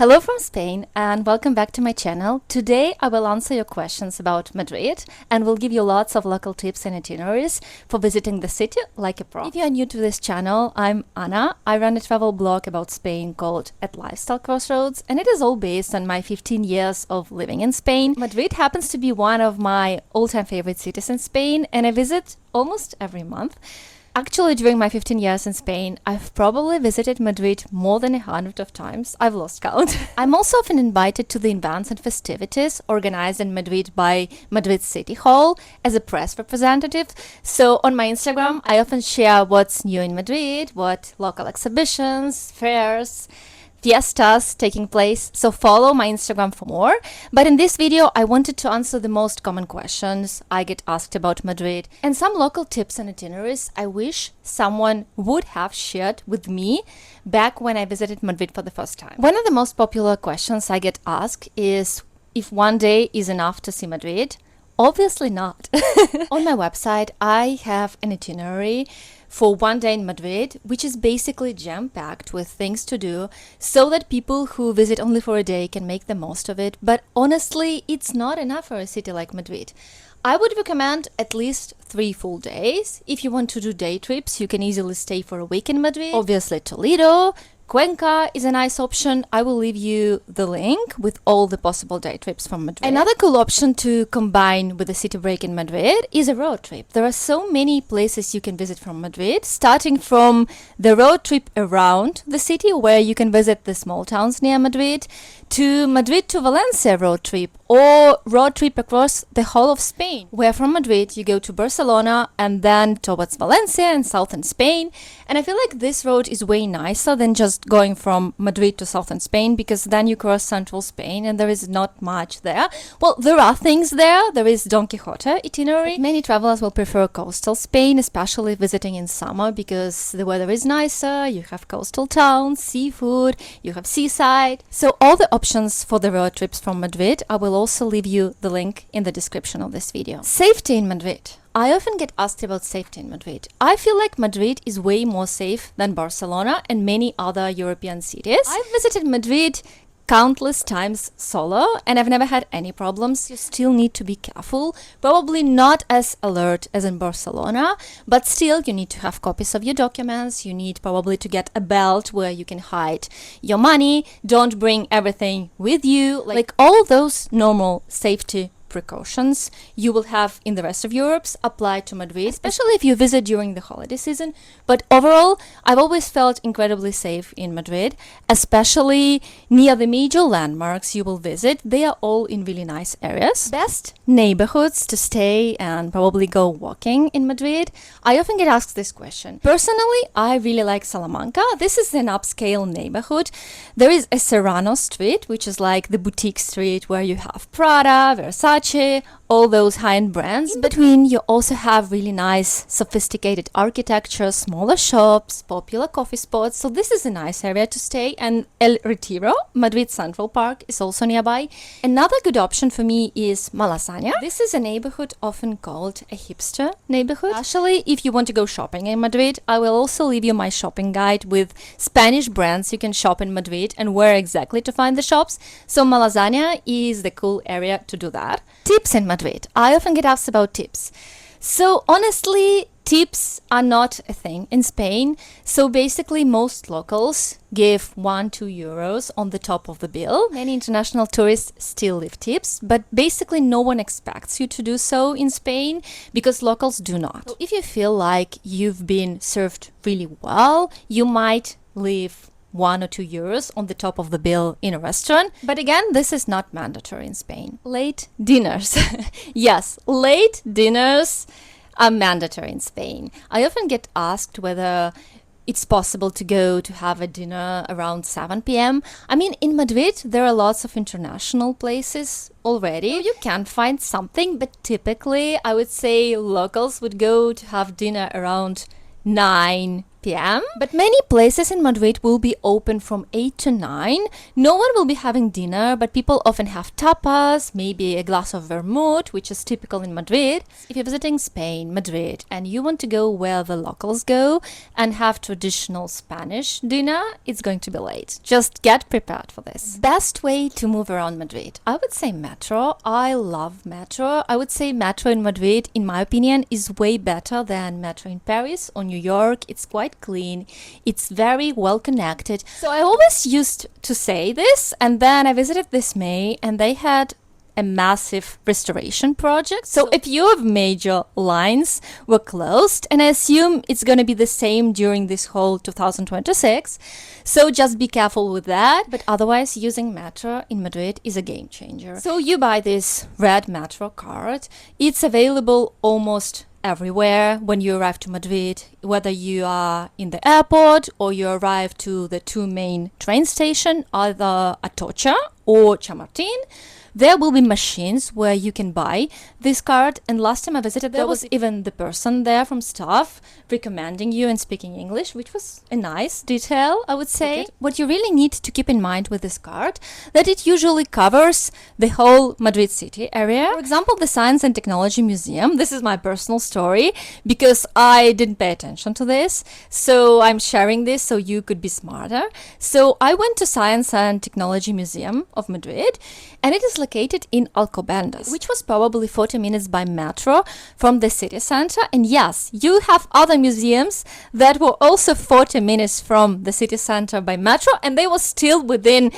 Hello from Spain and welcome back to my channel. Today I will answer your questions about Madrid and will give you lots of local tips and itineraries for visiting the city like a pro. If you are new to this channel, I'm Anna. I run a travel blog about Spain called At Lifestyle Crossroads, and it is all based on my 15 years of living in Spain. Madrid happens to be one of my all-time favorite cities in Spain, and I visit almost every month. Actually, during my 15 years in Spain, I've probably visited Madrid more than 100 of times. I've lost count. I'm also often invited to the events and festivities organized in Madrid by Madrid City Hall as a press representative. So on my Instagram, I often share what's new in Madrid, what local exhibitions, fairs, fiestas taking place, so follow my Instagram for more. But in this video, I wanted to answer the most common questions I get asked about Madrid and some local tips and itineraries I wish someone would have shared with me back when I visited Madrid for the first time. One of the most popular questions I get asked is if one day is enough to see Madrid. Obviously not. On my website, I have an itinerary for one day in Madrid, which is basically jam-packed with things to do so that people who visit only for a day can make the most of it. But honestly, it's not enough for a city like Madrid. I would recommend at least 3 full days. If you want to do day trips, you can easily stay for a week in Madrid. Obviously, Toledo, Cuenca is a nice option. I will leave you the link with all the possible day trips from Madrid. Another cool option to combine with a city break in Madrid is a road trip. There are so many places you can visit from Madrid, starting from the road trip around the city where you can visit the small towns near Madrid, to Madrid to Valencia road trip, or road trip across the whole of Spain, where from Madrid you go to Barcelona and then towards Valencia and southern Spain. And I feel like this road is way nicer than just going from Madrid to southern Spain, because then you cross central Spain and there is not much there. Well, there are things there. There is Don Quixote itinerary. Many travelers will prefer coastal Spain, especially visiting in summer, because the weather is nicer, you have coastal towns, seafood, you have seaside. So all the options for the road trips from Madrid, I will also leave you the link in the description of this video. Safety in Madrid. I often get asked about safety in Madrid. I feel like Madrid is way more safe than Barcelona and many other European cities. I've visited Madrid countless times solo and I've never had any problems. You still need to be careful, probably not as alert as in Barcelona, but still you need to have copies of your documents. You need probably to get a belt where you can hide your money. Don't bring everything with you. Like all those normal safety precautions you will have in the rest of Europe apply to Madrid, especially if you visit during the holiday season. But overall, I've always felt incredibly safe in Madrid, especially near the major landmarks you will visit. They are all in really nice areas. Best neighborhoods to stay and probably go walking in Madrid. I often get asked this question. Personally, I really like Salamanca. This is an upscale neighborhood. There is a Serrano street, which is like the boutique street where you have Prada, Versace, all those high-end brands. In between, you also have really nice, sophisticated architecture, smaller shops, popular coffee spots. So this is a nice area to stay. And El Retiro, Madrid Central Park, is also nearby. Another good option for me is Malasaña. This is a neighborhood often called a hipster neighborhood. Actually, if you want to go shopping in Madrid, I will also leave you my shopping guide with Spanish brands you can shop in Madrid and where exactly to find the shops. So Malasaña is the cool area to do that. Tips in Madrid. I often get asked about tips. So honestly, tips are not a thing in Spain. So basically most locals give 1-2 euros on the top of the bill. Many international tourists still leave tips, but basically no one expects you to do so in Spain because locals do not. So if you feel like you've been served really well, you might leave 1 or 2 euros on the top of the bill in a restaurant. But again, this is not mandatory in Spain. Late dinners. Yes, late dinners are mandatory in Spain. I often get asked whether it's possible to go to have a dinner around 7 p.m. I mean, in Madrid, there are lots of international places already. You can find something, but typically, I would say locals would go to have dinner around 9 p.m. But many places in Madrid will be open from 8 to 9. No one will be having dinner, but people often have tapas, maybe a glass of vermouth, which is typical in Madrid. If you're visiting Spain, Madrid, and you want to go where the locals go and have traditional Spanish dinner, it's going to be late. Just get prepared for this. Best way to move around Madrid? I would say metro. I love metro. I would say metro in Madrid, in my opinion, is way better than metro in Paris or New York. It's quite clean. It's very well connected. So I always used to say this, and then I visited this May and they had a massive restoration project. So a few of major lines were closed, and I assume it's going to be the same during this whole 2026. So just be careful with that. But otherwise, using metro in Madrid is a game changer. So you buy this red metro card. It's available almost everywhere when you arrive to Madrid, whether you are in the airport or you arrive to the two main train stations, either Atocha or Chamartín. There will be machines where you can buy this card, and last time I visited there was even the person there from staff recommending you and speaking English, which was a nice detail, I would say. What you really need to keep in mind with this card, that it usually covers the whole Madrid city area. For example, the Science and Technology Museum. This is my personal story because I didn't pay attention to this, so I'm sharing this so you could be smarter. So I went to Science and Technology Museum of Madrid, and it is located in Alcobendas, which was probably 40 minutes by metro from the city center. And yes, you have other museums that were also 40 minutes from the city center by metro, and they were still within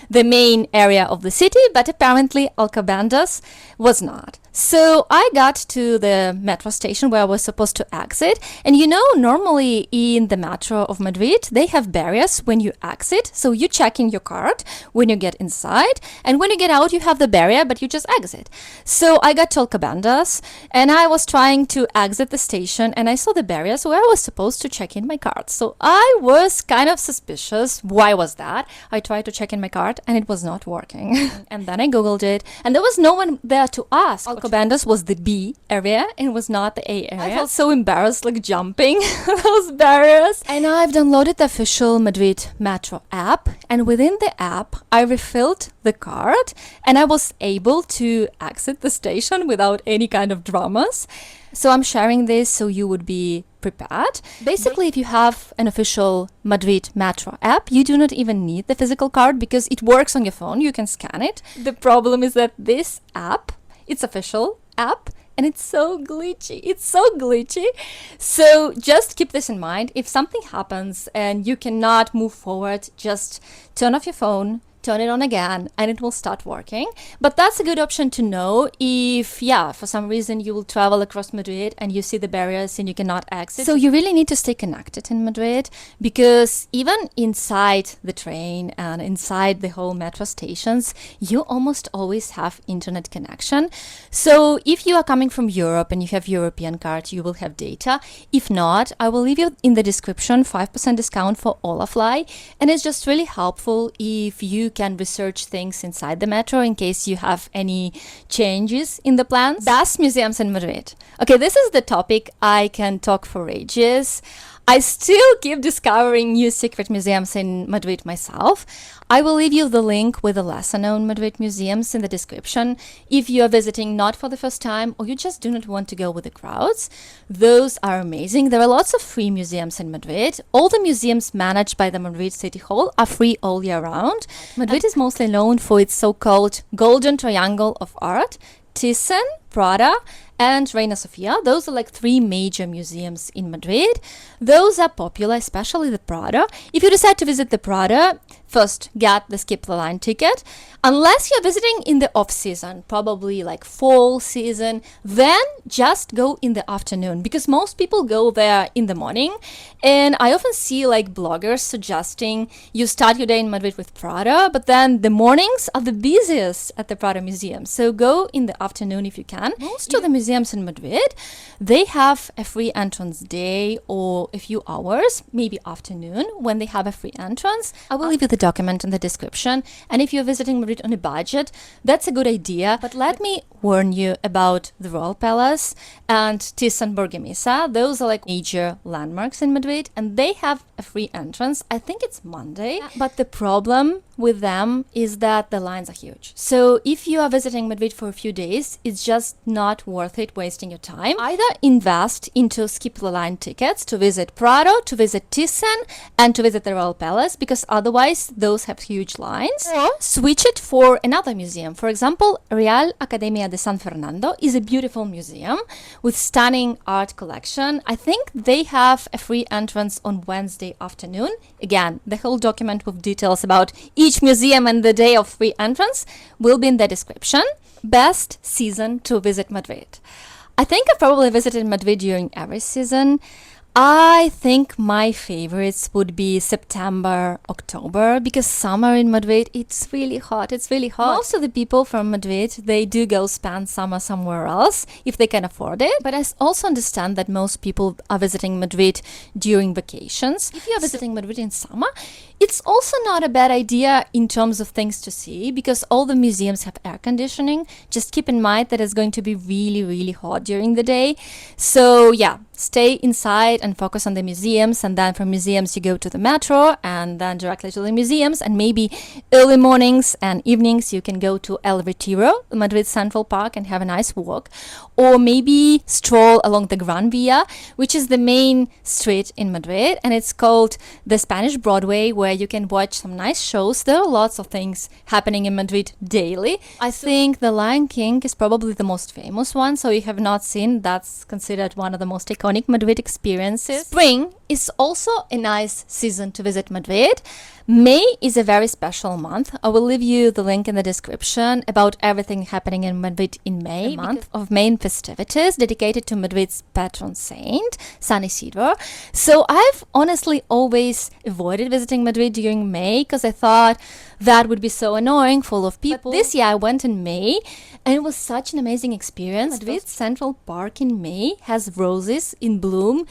the main area of the city, but apparently Alcobendas was not. So I got to the metro station where I was supposed to exit, and normally in the metro of Madrid they have barriers when you exit, so you check in your card when you get inside, and when you get out you have the barrier but you just exit. So I got to Alcobendas and I was trying to exit the station, and I saw the barriers where I was supposed to check in my card. So I was kind of suspicious. Why was that? I tried to check in my card and it was not working. And then I googled it, and there was no one there to ask. Alcobendas was the B area and it was not the A area. I felt so embarrassed, like jumping those barriers. And I've downloaded the official Madrid Metro app, and within the app I refilled the card and I was able to exit the station without any kind of dramas. So I'm sharing this so you would be prepared. Basically, if you have an official Madrid Metro app, you do not even need the physical card because it works on your phone. You can scan it. The problem is that this app, it's official app, and it's so glitchy. So just keep this in mind. If something happens and you cannot move forward, just turn off your phone, turn it on again, and it will start working. But that's a good option to know if, for some reason you will travel across Madrid and you see the barriers and you cannot exit. So you really need to stay connected in Madrid, because even inside the train and inside the whole metro stations, you almost always have internet connection. So if you are coming from Europe and you have European card, you will have data. If not, I will leave you in the description 5% discount for Olafly, and it's just really helpful if you can research things inside the metro in case you have any changes in the plans. Best museums in Madrid. Okay, this is the topic I can talk for ages. I still keep discovering new secret museums in Madrid myself. I will leave you the link with the lesser known Madrid museums in the description. If you are visiting not for the first time or you just do not want to go with the crowds, those are amazing. There are lots of free museums in Madrid. All the museums managed by the Madrid City Hall are free all year round. Madrid is mostly known for its so-called golden triangle of art: Thyssen, Prada, and Reina Sofia. Those are like three major museums in Madrid. Those are popular, especially the Prada. If you decide to visit the Prada, first get the skip the line ticket. Unless you're visiting in the off season, probably like fall season, then just go in the afternoon, because most people go there in the morning. And I often see like bloggers suggesting you start your day in Madrid with Prada, but then the mornings are the busiest at the Prada Museum. So go in the afternoon if you can. can. Most of the museums in Madrid, they have a free entrance day or a few hours, maybe afternoon, when they have a free entrance. I will leave you the document in the description. And if you're visiting Madrid on a budget, that's a good idea. But let me warn you about the Royal Palace and Thyssen-Borgelmesa. Those are like major landmarks in Madrid, and they have a free entrance. I think it's Monday. But the problem with them is that the lines are huge. So if you are visiting Madrid for a few days, it's just not worth it wasting your time. Either invest into skip the line tickets to visit Prado, to visit Thyssen, and to visit the Royal Palace, because otherwise those have huge lines. Or switch it for another museum. For example, Real Academia de San Fernando is a beautiful museum with stunning art collection. I think they have a free entrance on Wednesday afternoon. Again, the whole document with details about each museum and the day of free entrance will be in the description. Best season to visit Madrid. I think I've probably visited Madrid during every season. I think my favorites would be September, October, because summer in Madrid, it's really hot. It's really hot. Most of the people from Madrid, they do go spend summer somewhere else if they can afford it. But I also understand that most people are visiting Madrid during vacations. If you are visiting Madrid in summer, it's also not a bad idea in terms of things to see, because all the museums have air conditioning. Just keep in mind that it's going to be really, really hot during the day. So yeah, stay inside and focus on the museums, and then from museums you go to the metro and then directly to the museums, and maybe early mornings and evenings you can go to El Retiro, Madrid Central Park, and have a nice walk, or maybe stroll along the Gran Via, which is the main street in Madrid, and it's called the Spanish Broadway, where you can watch some nice shows. There are lots of things happening in Madrid daily. I think The Lion King is probably the most famous one, so if you have not seen, that's considered one of the most iconic Madrid experiences. Spring is also a nice season to visit Madrid. May is a very special month. I will leave you the link in the description about everything happening in Madrid in May, a month of main festivities dedicated to Madrid's patron saint, San Isidro. So I've honestly always avoided visiting Madrid during May because I thought that would be so annoying, full of people. But this year I went in May and it was such an amazing experience. Madrid Central Park in May has roses in bloom,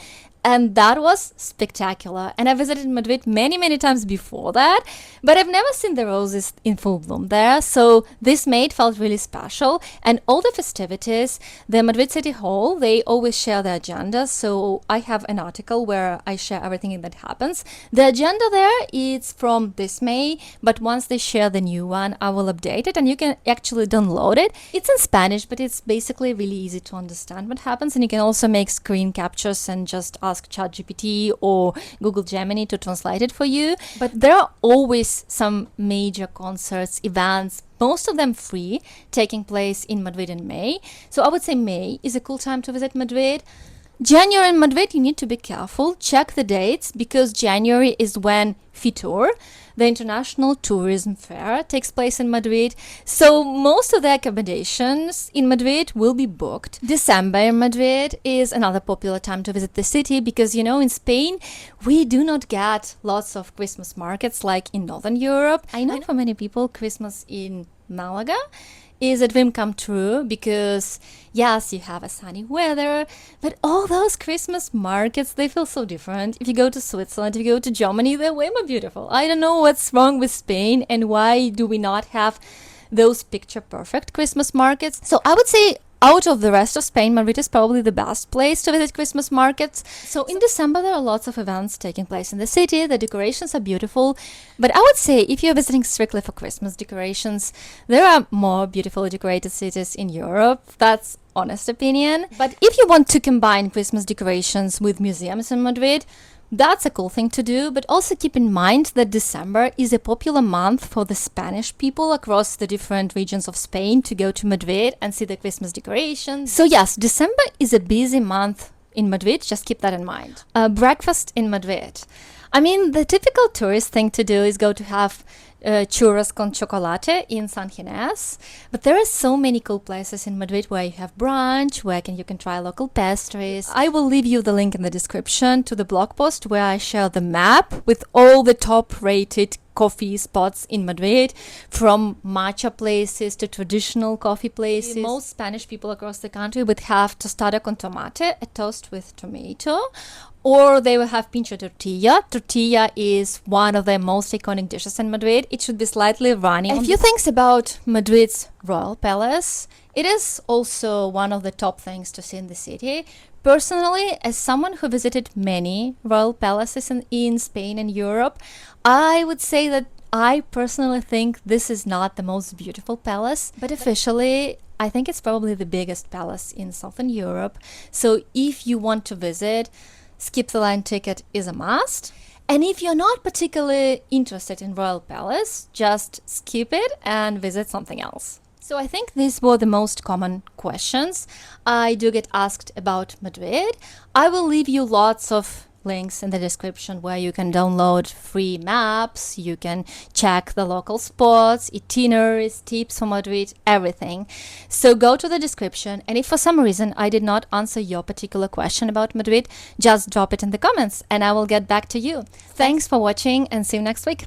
and that was spectacular. And I visited Madrid many times before that, but I've never seen the roses in full bloom there. So this May felt really special. And all the festivities, the Madrid City Hall, they always share the agenda. So I have an article where I share everything that happens. The agenda there is from this May, but once they share the new one, I will update it and you can actually download it. It's in Spanish, but it's basically really easy to understand what happens. And you can also make screen captures and just ask ChatGPT or Google Gemini to translate it for you. But there are always some major concerts, events, most of them free, taking place in Madrid in May. So I would say May is a cool time to visit Madrid. January in Madrid, you need to be careful. Check the dates, because January is when Fitur, the International Tourism Fair, takes place in Madrid. So most of the accommodations in Madrid will be booked. December in Madrid is another popular time to visit the city, because, you know, in Spain, we do not get lots of Christmas markets like in Northern Europe. I know for many people, Christmas in Malaga is a dream come true, because yes, you have a sunny weather, but all those Christmas markets, they feel so different. If you go to Switzerland, if you go to Germany, they're way more beautiful. I don't know what's wrong with Spain and why do we not have those picture perfect Christmas markets. So I would say out of the rest of Spain, Madrid is probably the best place to visit Christmas markets. So in December, there are lots of events taking place in the city. The decorations are beautiful. But I would say if you're visiting strictly for Christmas decorations, there are more beautifully decorated cities in Europe. That's honest opinion. But if you want to combine Christmas decorations with museums in Madrid, that's a cool thing to do, but also keep in mind that December is a popular month for the Spanish people across the different regions of Spain to go to Madrid and see the Christmas decorations. So yes, December is a busy month in Madrid, just keep that in mind. Breakfast in Madrid. I mean, the typical tourist thing to do is go to have Churros con Chocolate in San Ginés. But there are so many cool places in Madrid where you have brunch, where you can try local pastries. I will leave you the link in the description to the blog post where I share the map with all the top rated coffee spots in Madrid, from matcha places to traditional coffee places. Most Spanish people across the country would have tostada con tomate, a toast with tomato, or they will have pincho tortilla. Tortilla is one of the most iconic dishes in Madrid. It should be slightly runny. A few things about Madrid's Royal Palace. It is also one of the top things to see in the city. Personally, as someone who visited many royal palaces in Spain and Europe, I would say that I personally think this is not the most beautiful palace, but officially, I think it's probably the biggest palace in Southern Europe. So if you want to visit, skip the line ticket is a must. And if you're not particularly interested in royal palace, just skip it and visit something else. So I think these were the most common questions I do get asked about Madrid. I will leave you lots of links in the description where you can download free maps, you can check the local spots, itineraries, tips for Madrid, everything. So go to the description, and if for some reason I did not answer your particular question about Madrid, just drop it in the comments and I will get back to you. Thanks for watching and see you next week.